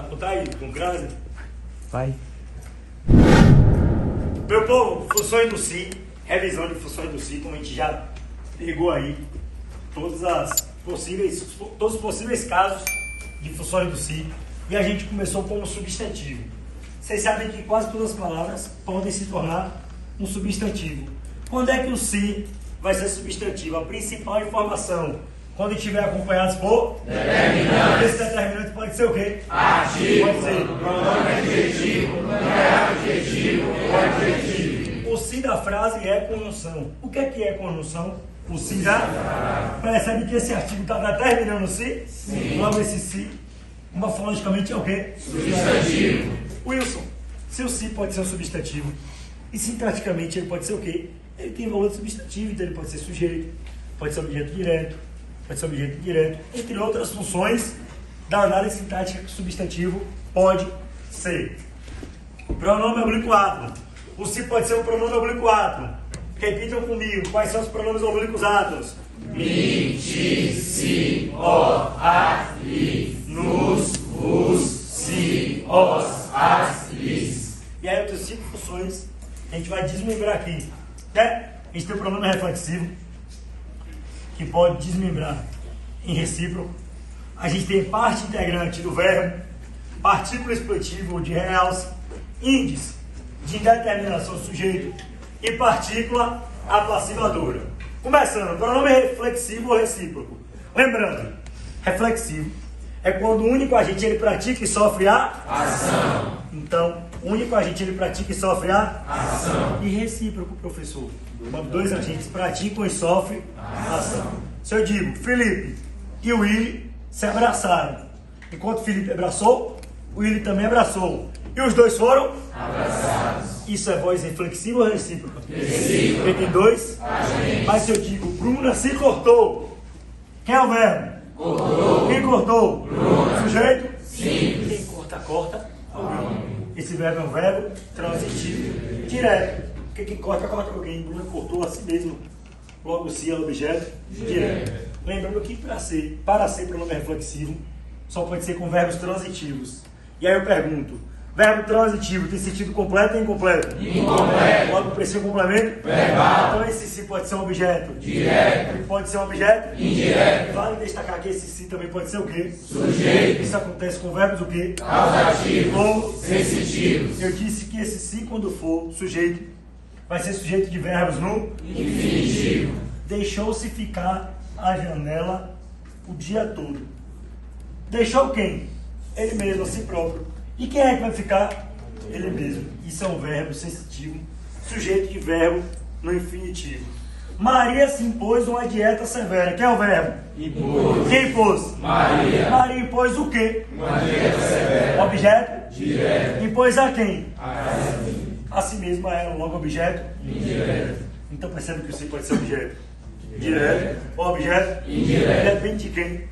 Apontar aí, com crase. Vai. Meu povo, funções do Si, revisão de funções do Si, como a gente já pegou aí todos os possíveis casos de funções do Si, e a gente começou como substantivo. Vocês sabem que quase todas as palavras podem se tornar um substantivo. Quando é que o Si vai ser substantivo? A principal informação, quando estiver acompanhados por determinante. Esse determinante pode ser o quê? Artigo. Pode ser Pronome adjetivo. Adjetivo. Adjetivo. o Si da frase é conjunção. O que é conjunção? O Si já percebe que esse artigo está determinando o Si? Sim. Logo esse Si, morfologicamente é o quê? Substantivo. Wilson, se o Si pode ser um substantivo e sintaticamente ele pode ser o quê? Ele tem valor de substantivo, então ele pode ser sujeito, pode ser objeto direto, pode ser objeto indireto, entre outras funções da análise sintática que o substantivo pode ser. Pronome oblíquo átomo. O Si pode ser um pronome oblíquo átomo. Repitam comigo, quais são os pronomes oblíquos átomos? Mi, ti, si, o, a, li. Nos, vos, si, os, as, lis. E aí eu tenho 5 funções que a gente vai desmembrar aqui. Né? A gente tem o pronome reflexivo, que pode desmembrar em recíproco. A gente tem parte integrante do verbo, partícula expletiva ou de realce, índice de indeterminação do sujeito e partícula apassivadora. Começando, pronome reflexivo ou recíproco. Lembrando, reflexivo é quando o único agente ele pratica e sofre a Ação. Então, o único agente ele pratica e sofre a Ação. e recíproco, professor. Quando dois agentes praticam e sofrem a ação. Se eu digo, Felipe e o Willy se abraçaram. Enquanto Felipe abraçou, o Willy também abraçou. E os dois foram Abraçados. Isso é voz reflexiva ou recíproca? Recíproca. Porque tem dois Agentes. Mas se eu digo, Bruna se cortou. Quem é o verbo? Cortou. Quem cortou? Bruna. Sujeito? Simples. Quem corta, corta alguém. Esse verbo é um verbo transitivo. Direto. Porque quem corta, corta alguém. Bruna cortou a si mesmo. Logo, se é objeto direto. Lembrando que para ser pronome reflexivo, só pode ser com verbos transitivos. E aí eu pergunto, verbo transitivo tem sentido completo ou incompleto? Incompleto. Logo, precisa um complemento? Verbal. Então esse si pode ser um objeto Direto. Ele pode ser um objeto Indireto. Vale destacar que esse si também pode ser o quê? Sujeito. Isso acontece com verbos o quê? Causativos. Ou Sensitivos. eu disse que esse si, quando for sujeito, vai ser sujeito de verbos no Infinitivo. deixou-se ficar a janela o dia todo. Deixou quem? Ele mesmo, a si próprio. E quem é que vai ficar? Ele mesmo. Isso é um verbo sensitivo, sujeito de verbo no infinitivo. Maria se impôs uma dieta severa. Quem é o verbo? Impôs. Quem impôs? Maria. Maria impôs o quê? Uma dieta severa. Objeto? Direto. Impôs a quem? A A si mesmo a ela, logo objeto. indireto. Então percebe que o si pode ser objeto direto. O objeto Indireto. depende de quem?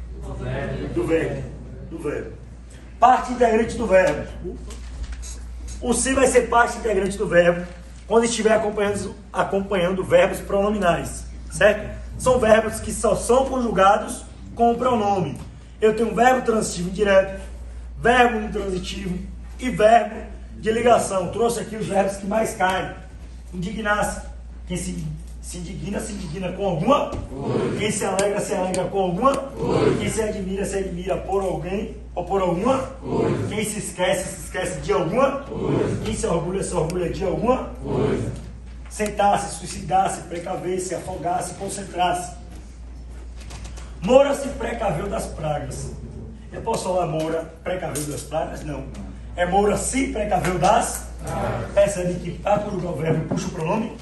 Do verbo. Do verbo. Parte integrante do verbo. O si vai ser parte integrante do verbo quando estiver acompanhando verbos pronominais, certo? São verbos que só são conjugados com o pronome. Eu tenho um verbo transitivo indireto, verbo intransitivo e verbo de ligação. Trouxe aqui os verbos que mais caem. Indignar-se. Quem se indigna com alguma. Quem se alegra com alguma. Quem se admira por alguém ou por alguma. Quem se esquece de alguma. Quem se orgulha de alguma. Sentar-se, suicidar-se, precaver-se, afogar-se, concentrar-se. Moura se precaveu das pragas. Eu posso falar Moura precaveu das pragas? Não. É Moura se precaveu das. Percebe que para conjugar o verbo puxa o pronome?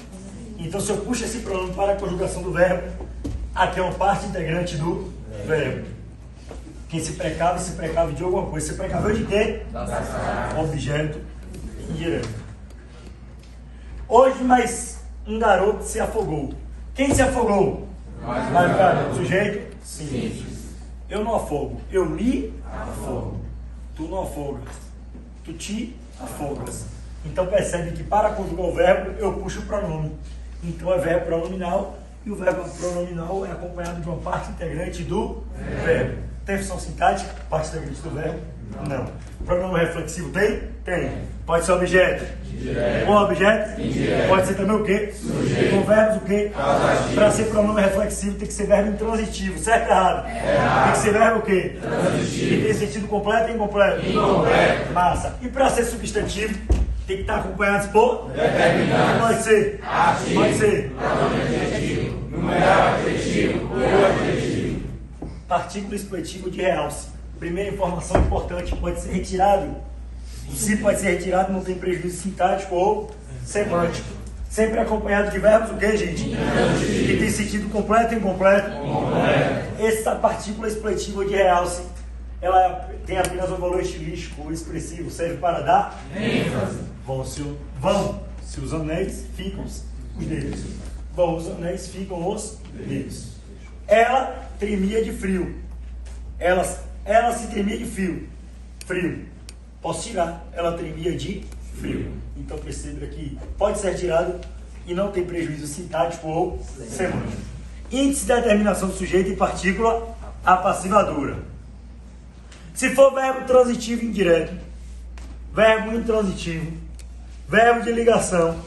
Então, se eu puxo esse pronome para a conjugação do verbo, aqui é uma parte integrante do verbo. Quem se precave de alguma coisa. Se precaveu de quê? Objeto indireto. Hoje, mais um garoto se afogou. Quem se afogou? Mais um garoto. Sujeito? Simples. Eu não afogo. Eu me afogo. Tu não afogas. Tu te afogas. Então, percebe que para conjugar o verbo, eu puxo o pronome. Então é verbo pronominal e o verbo pronominal é acompanhado de uma parte integrante do verbo. Tem função sintática, parte integrante do verbo, Não. Pronome reflexivo tem? Tem. Pode ser objeto? Direto. O objeto? Indireto. Pode ser também o quê? Sujeito. Com verbos o quê? Causativo. Para ser pronome reflexivo tem que ser verbo intransitivo, certo ou errado? Errado. Tem que ser verbo o quê? Transitivo. Que tem sentido completo e incompleto? Incompleto. Massa. E para ser substantivo tem que estar acompanhado por? Determinado. Pode ser? Ativo. Pode ser? Pronome adjetivo. Numeral adjetivo. O adjetivo. Partícula expletiva de realce. Primeira informação importante, pode ser retirado. O se pode ser retirado, não tem prejuízo sintático ou semântico. Sempre acompanhado de verbos, o que, gente? Que tem sentido completo e incompleto? Completo. Essa partícula expletiva de realce, ela tem apenas um valor estilístico ou expressivo, serve para dar ênfase. Vão, se os anéis, ficam os dedos. Vão os anéis, ficam os dedos. Ela tremia de frio. Ela se tremia de frio. Posso tirar. Ela tremia de frio. Então perceba que pode ser tirado e não tem prejuízo sintático ou semântico. Índice de determinação do sujeito em partícula a passivadura. Se for verbo transitivo indireto, verbo intransitivo, verbo de ligação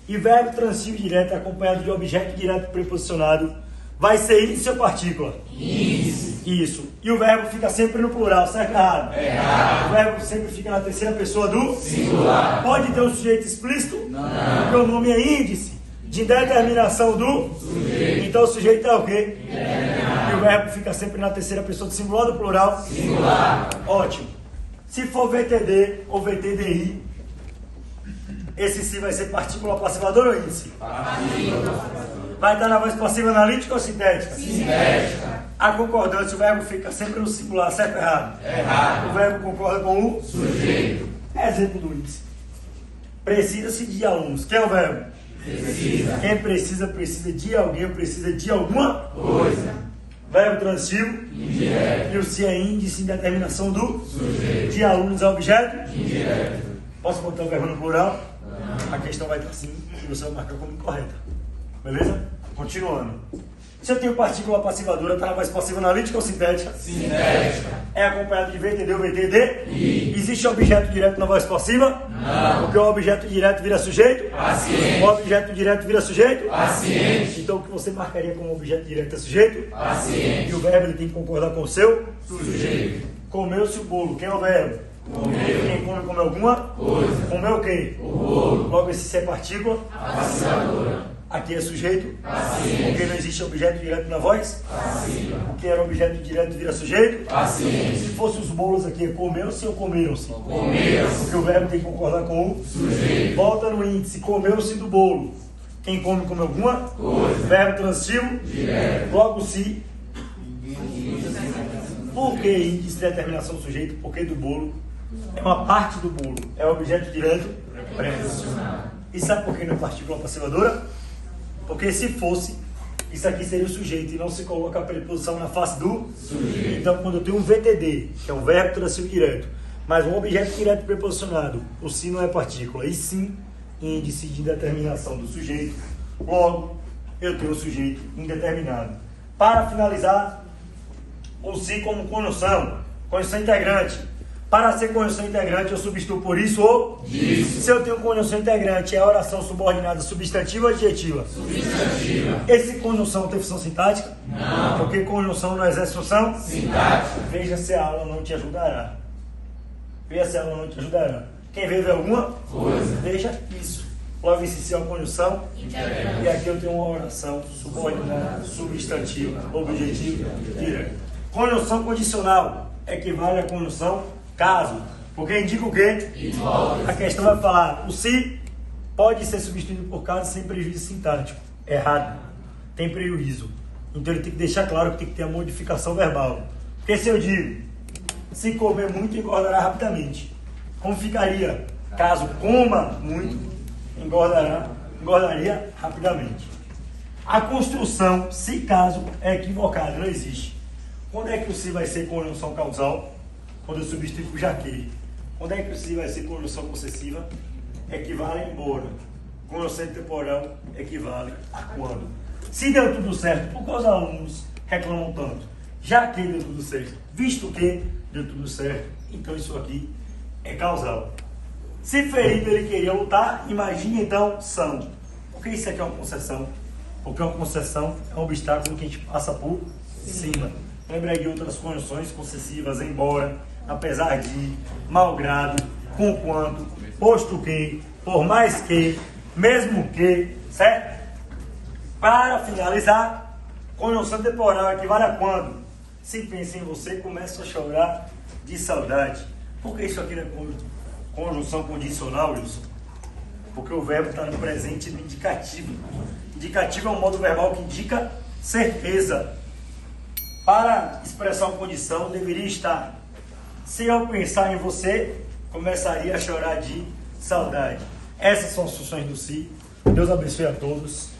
e verbo transitivo direto acompanhado de objeto direto preposicionado, vai ser índice ou partícula? Índice. Isso. E o verbo fica sempre no plural, certo ou errado? Errado. O verbo sempre fica na terceira pessoa do Singular. Pode ter um sujeito explícito? Não. Porque o nome é índice de determinação do Sujeito. Então o sujeito é o quê? E o verbo fica sempre na terceira pessoa do singular ou do plural? Singular. Ótimo. Se for VTD ou VTDI, esse sim vai ser partícula passivadora ou índice? Vai estar na voz passiva analítica ou sintética? Sintética. A concordância, o verbo fica sempre no singular, certo ou errado? Errado. O verbo concorda com o Sujeito. exemplo do índice. Precisa-se de alunos. Quem é o verbo? Precisa. Quem precisa de alguém, precisa de alguma Coisa. verbo transitivo. Indireto. E o se é índice em determinação do Sujeito. de alunos é objeto. Indireto. Posso botar o verbo no plural? A questão vai estar assim e você vai marcar como incorreta. Beleza? Continuando. Se eu tenho partícula passivadora, está na voz passiva analítica ou sintética? Sintética. É acompanhado de VTD ou VTD? Existe objeto direto na voz passiva? Não. Porque o objeto direto vira sujeito? Paciente. O objeto direto vira sujeito? Paciente. Então o que você marcaria como objeto direto é sujeito? Paciente. E o verbo ele tem que concordar com o seu? Sujeito. Comeu-se o bolo. Quem é o verbo? Comeu. Quem come alguma? Coisa. Comeu o quê? O bolo. Logo esse se é partícula. Passivadora. Aqui é sujeito. Paciente. Porque não existe objeto direto na voz. Passiva. O que era objeto direto vira sujeito. Paciente. Se fosse os bolos aqui, é comeu-se ou comeram-se? Comeram-se. Porque o verbo tem que concordar com o Sujeito. volta no índice, comeu-se do bolo. Quem come alguma? Coisa. Verbo transitivo. Direto. Logo se. Por que índice de determinação do sujeito? Porque do bolo é uma parte do bolo. É objeto direto preposicional. E sabe por que não é partícula passivadora? Porque se fosse, isso aqui seria o sujeito e não se coloca a preposição na face do Sujeito. Então, quando eu tenho um VTD, que é um verbo transitivo direto, mas um objeto direto preposicionado, o se não é partícula, e sim índice de determinação do sujeito, logo eu tenho o sujeito indeterminado. Para finalizar, o se como conjunção integrante. Para ser conjunção integrante, eu substituo por isso ou Isso. Se eu tenho conjunção integrante, é a oração subordinada substantiva ou adjetiva? Substantiva. Esse conjunção tem função sintática? Não. Porque conjunção não exerce função? Sintática. Veja se a aula não te ajudará. Veja se a aula não te ajudará. Quem vê alguma Coisa. veja isso. Logo esse se é uma conjunção. Integrante. E aqui eu tenho uma oração subordinada, substantiva, objetiva, direta. Conjunção condicional equivale à conjunção caso. Porque indica o quê? Hipótese. A questão vai falar, o se pode ser substituído por caso sem prejuízo sintático. Errado. Tem prejuízo. Então ele tem que deixar claro que tem que ter a modificação verbal. Porque se eu digo, se comer muito, engordará rapidamente. Como ficaria? Caso coma muito, engordaria rapidamente. A construção, se caso, é equivocada, não existe. Quando é que o se vai ser conjunção causal? Quando eu substituir por jaqueire. Quando é que o se vai ser conjunção possessiva? Equivale a embora. Conjunção temporal equivale a quando. Se deu tudo certo, por que os alunos reclamam tanto? Já que deu tudo certo, visto que deu tudo certo, então isso aqui é causal. Se ferido ele queria lutar, imagine então são. Porque isso aqui é uma concessão. Porque uma concessão é um obstáculo que a gente passa por cima. Lembra aí de outras conjunções concessivas, embora, apesar de, malgrado, conquanto, posto que, por mais que, mesmo que, certo? Para finalizar, conjunção temporal equivale a quando? Se pensa em você, começa a chorar de saudade. Por que isso aqui não é conjunção condicional, Wilson? Porque o verbo está no presente do indicativo. Indicativo é um modo verbal que indica certeza. Para expressar uma condição, deveria estar. Se eu pensar em você, começaria a chorar de saudade. Essas são as funções do si. Deus abençoe a todos.